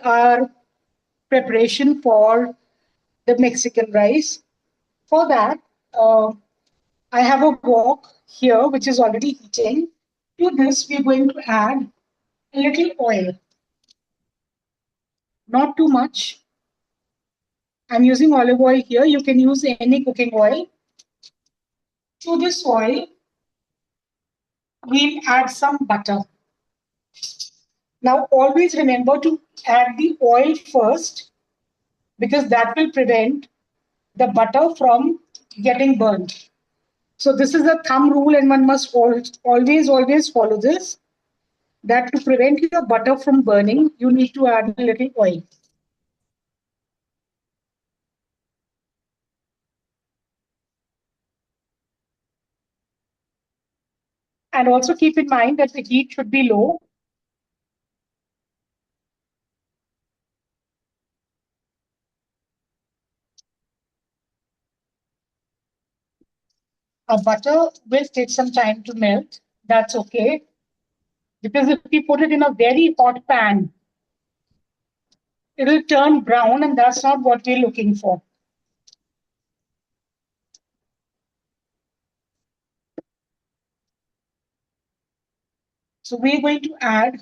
our preparation for the Mexican rice. For that, I have a wok here which is already heating. To this, we're going to add a little oil, not too much. I'm using olive oil here. You can use any cooking oil. To this oil, we'll add some butter. Now, always remember to add the oil first because that will prevent the butter from getting burnt. So this is a thumb rule and one must always follow this, that to prevent your butter from burning, you need to add a little oil. And also keep in mind that the heat should be low. A butter will take some time to melt. That's okay. Because if we put it in a very hot pan, it will turn brown and that's not what we're looking for. So we're going to add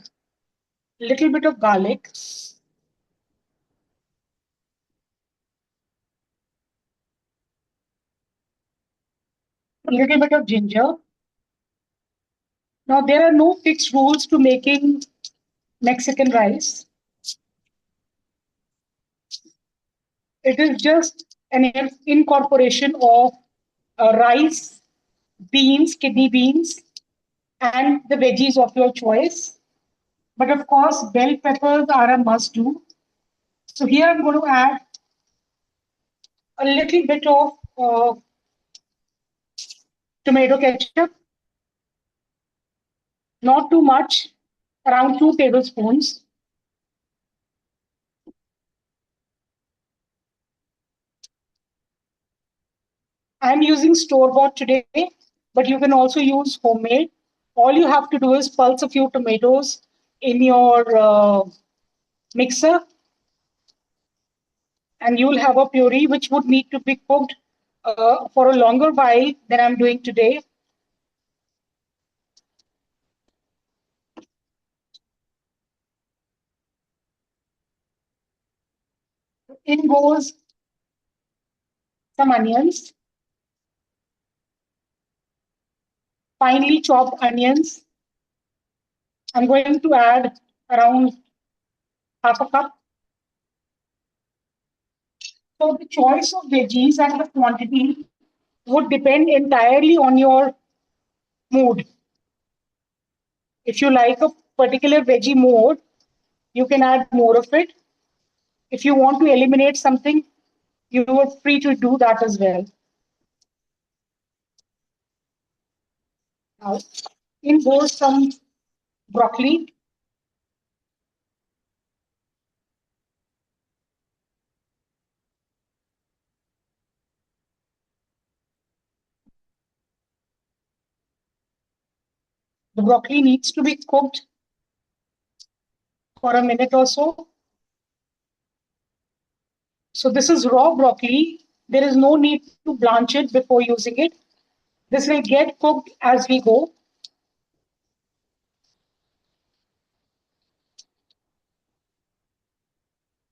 a little bit of garlic, a little bit of ginger. Now, there are no fixed rules to making Mexican rice. It is just an incorporation of rice, beans, kidney beans, and the veggies of your choice. But of course, bell peppers are a must do. So here I'm going to add a little bit of tomato ketchup, not too much, around 2 tablespoons. I'm using store-bought today, but you can also use homemade. All you have to do is pulse a few tomatoes in your mixer, and you'll have a puree which would need to be cooked for a longer while than I'm doing today. In goes some onions, finely chopped onions. I'm going to add around half a cup. So the choice of veggies and the quantity would depend entirely on your mood. If you like a particular veggie more, you can add more of it. If you want to eliminate something, you are free to do that as well. Now, in goes some broccoli. The broccoli needs to be cooked for a minute or so. So this is raw broccoli. There is no need to blanch it before using it. This will get cooked as we go.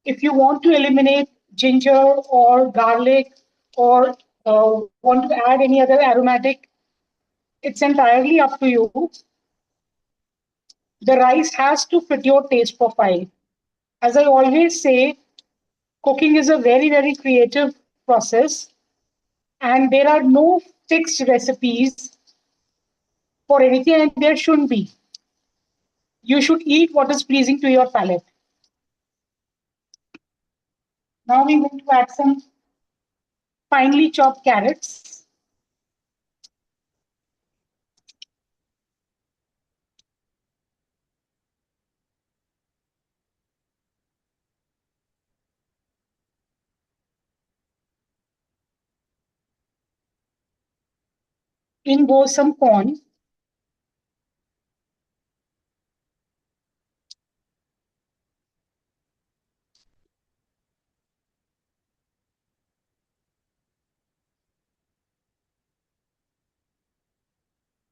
If you want to eliminate ginger or garlic or want to add any other aromatic, it's entirely up to you. The rice has to fit your taste profile. As I always say, cooking is a very creative process, and there are no fixed recipes for anything, and there shouldn't be. You should eat what is pleasing to your palate. Now we're going to add some finely chopped carrots. In goes some corn.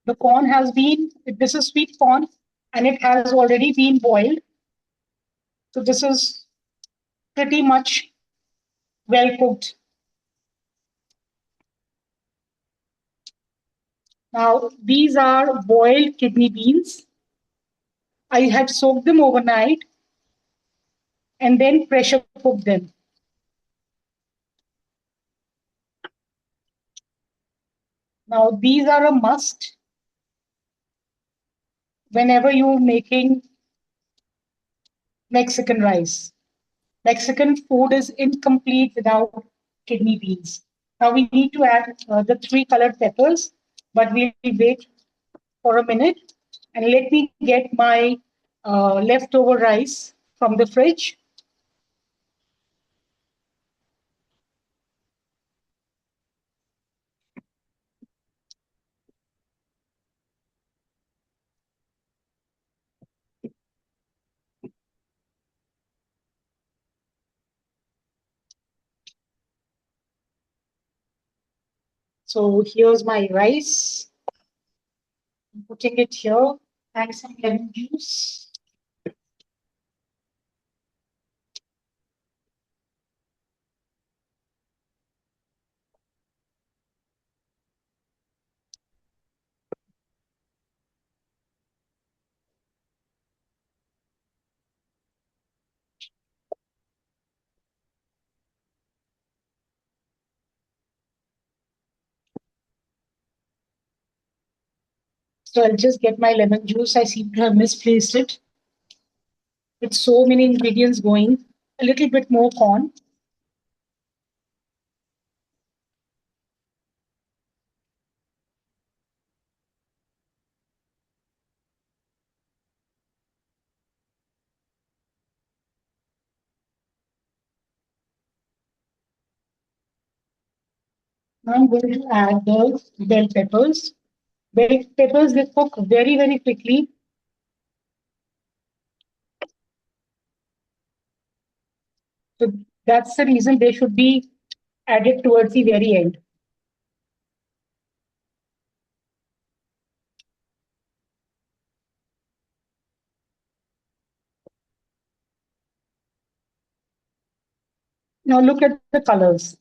The corn has been, this is sweet corn, and it has already been boiled. So this is pretty much well cooked. Now, these are boiled kidney beans. I had soaked them overnight and then pressure cooked them. Now, these are a must whenever you're making Mexican rice. Mexican food is incomplete without kidney beans. Now, we need to add the three colored peppers, but we'll wait for a minute and let me get my leftover rice from the fridge. So here's my rice. I'm putting it here and some lemon juice. So I'll just get my lemon juice. I seem to have misplaced it. With so many ingredients going, a little bit more corn. Now I'm going to add the bell peppers. Bell peppers, they cook very, very quickly. So that's the reason they should be added towards the very end. Now look at the colors.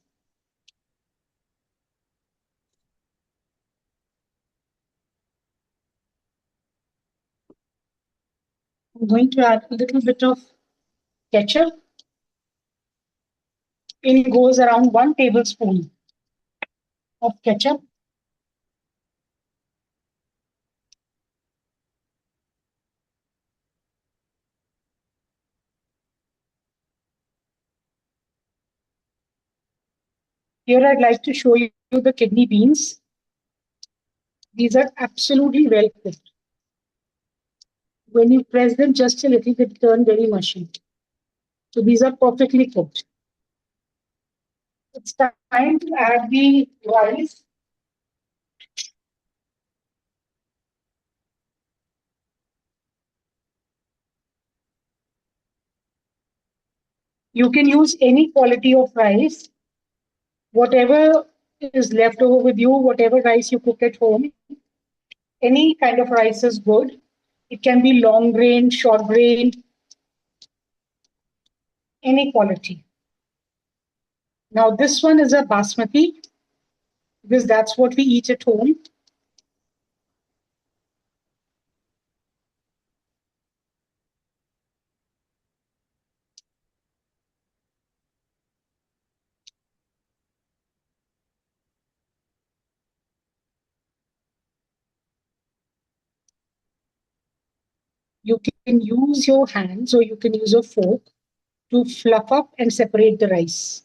I'm going to add a little bit of ketchup. In goes around 1 tablespoon of ketchup. Here I'd like to show you the kidney beans. These are absolutely well cooked. When you press them just a little, they turn very mushy. So these are perfectly cooked. It's time to add the rice. You can use any quality of rice, whatever is left over with you, whatever rice you cook at home. Any kind of rice is good. It can be long grain, short grain, any quality. Now, this one is a basmati because that's what we eat at home. You can use your hands or you can use a fork to fluff up and separate the rice.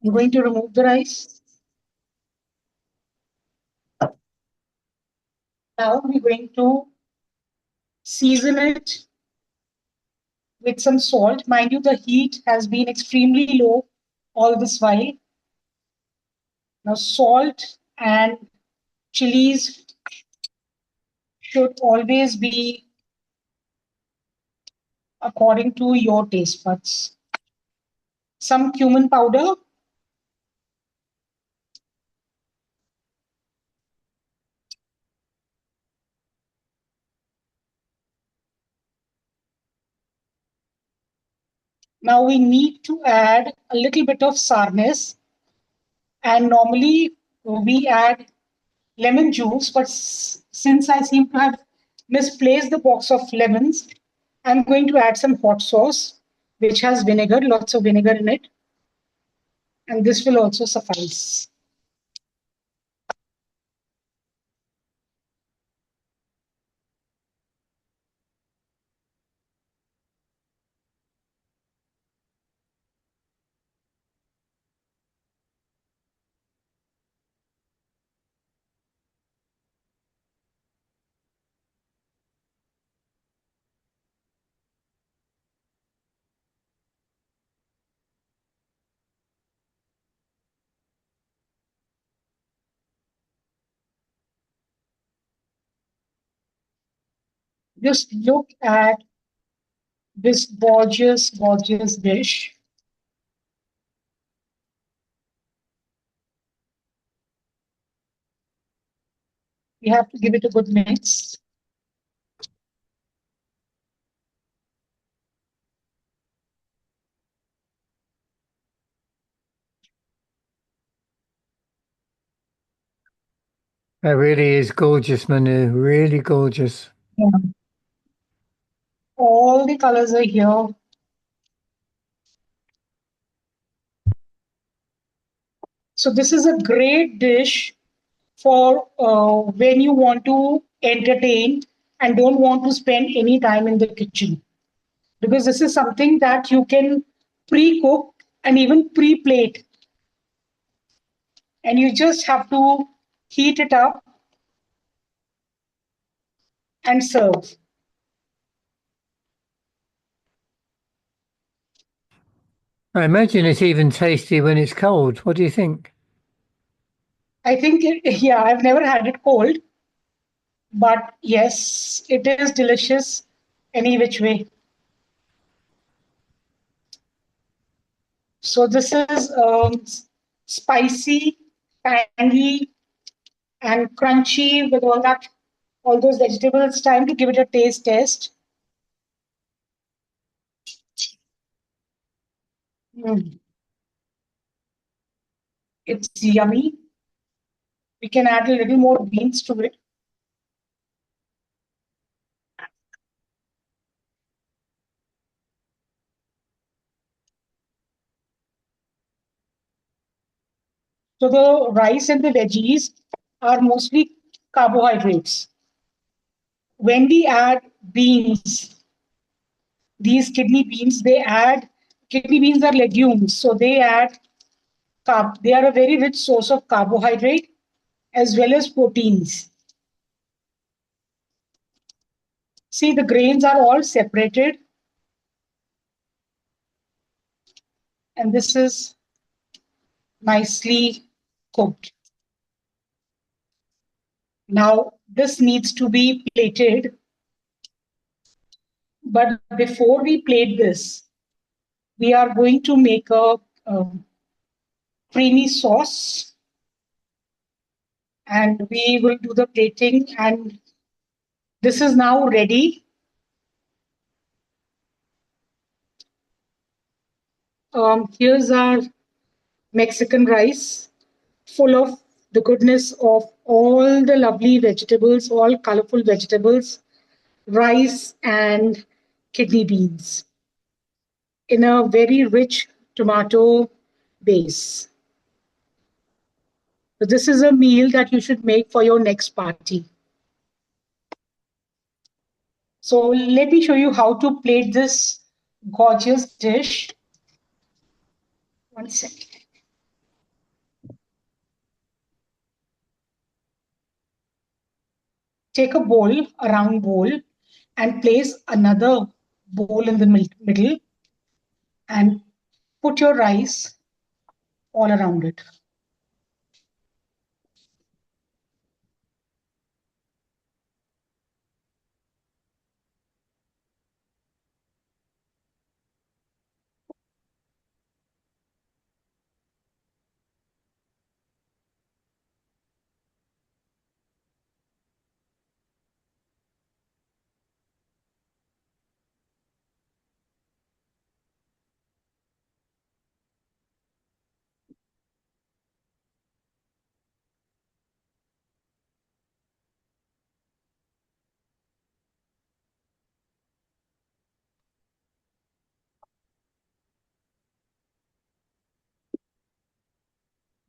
I'm going to remove the rice. Now we're going to season it with some salt. Mind you, the heat has been extremely low all this while. Now, salt and chilies should always be according to your taste buds. Some cumin powder. Now we need to add a little bit of sourness, and normally we add lemon juice, but since I seem to have misplaced the box of lemons, I'm going to add some hot sauce, which has vinegar, lots of vinegar in it, and this will also suffice. Just look at this gorgeous, gorgeous dish. We have to give it a good mix. That really is gorgeous, Manu. Really gorgeous. Yeah. All the colors are here. So this is a great dish for when you want to entertain and don't want to spend any time in the kitchen, because this is something that you can pre-cook and even pre-plate, and you just have to heat it up and serve. I imagine it's even tasty when it's cold. What do you think? I think, yeah, I've never had it cold, but yes, it is delicious any which way. So this is spicy, tangy, and crunchy with all that, all those vegetables. Time to give it a taste test. Mm, it's yummy. We can add a little more beans to it. So the rice and the veggies are mostly carbohydrates. When we add beans, these kidney beans, they add, kidney beans are legumes, so they add carb. They are a very rich source of carbohydrate as well as proteins. See, the grains are all separated, and this is nicely cooked. Now, this needs to be plated, but before we plate this, we are going to make a creamy sauce, and we will do the plating. And this is now ready. Here's our Mexican rice, full of the goodness of all the lovely vegetables, all colorful vegetables, rice and kidney beans in a very rich tomato base. So this is a meal that you should make for your next party. So let me show you how to plate this gorgeous dish. One second. Take a bowl, a round bowl, and place another bowl in the middle and put your rice all around it.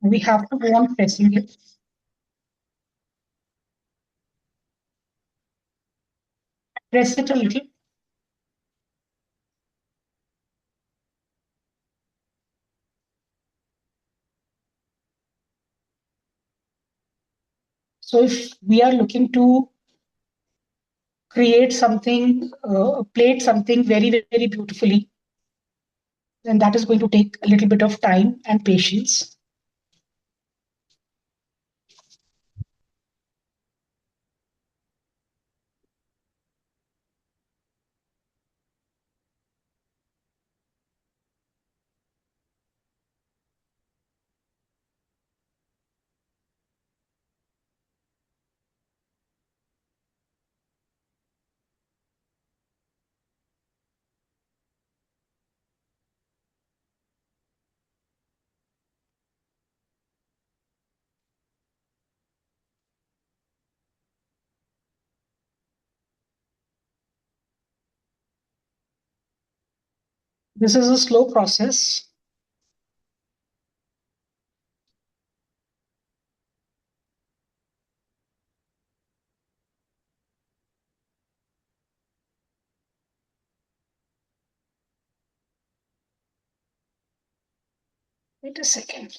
We have to go on pressing it. Press it a little. So if we are looking to create something, plate something very, very beautifully, then that is going to take a little bit of time and patience. This is a slow process. Wait a second.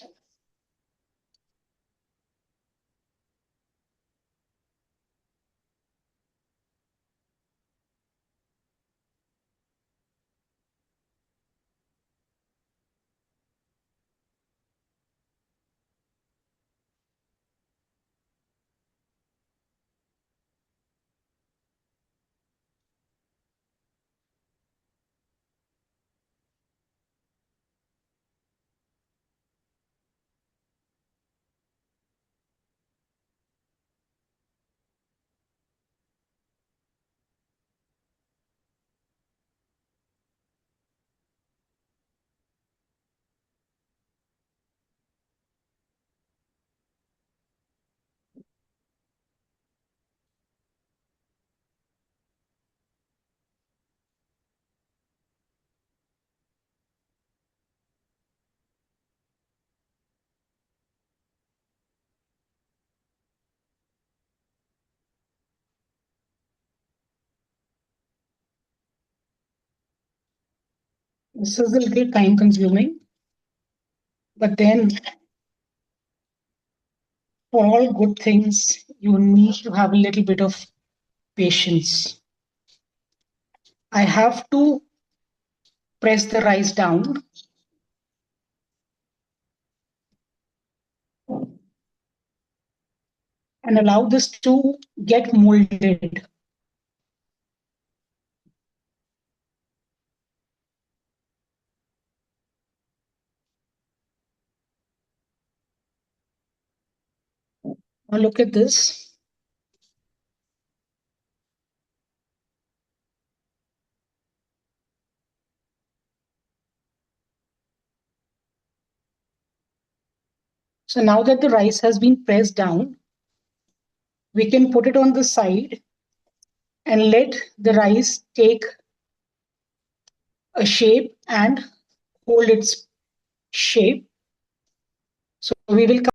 This is a little time consuming, but then for all good things, you need to have a little bit of patience. I have to press the rice down and allow this to get molded. Now look at this. So now that the rice has been pressed down, we can put it on the side and let the rice take a shape and hold its shape. So we will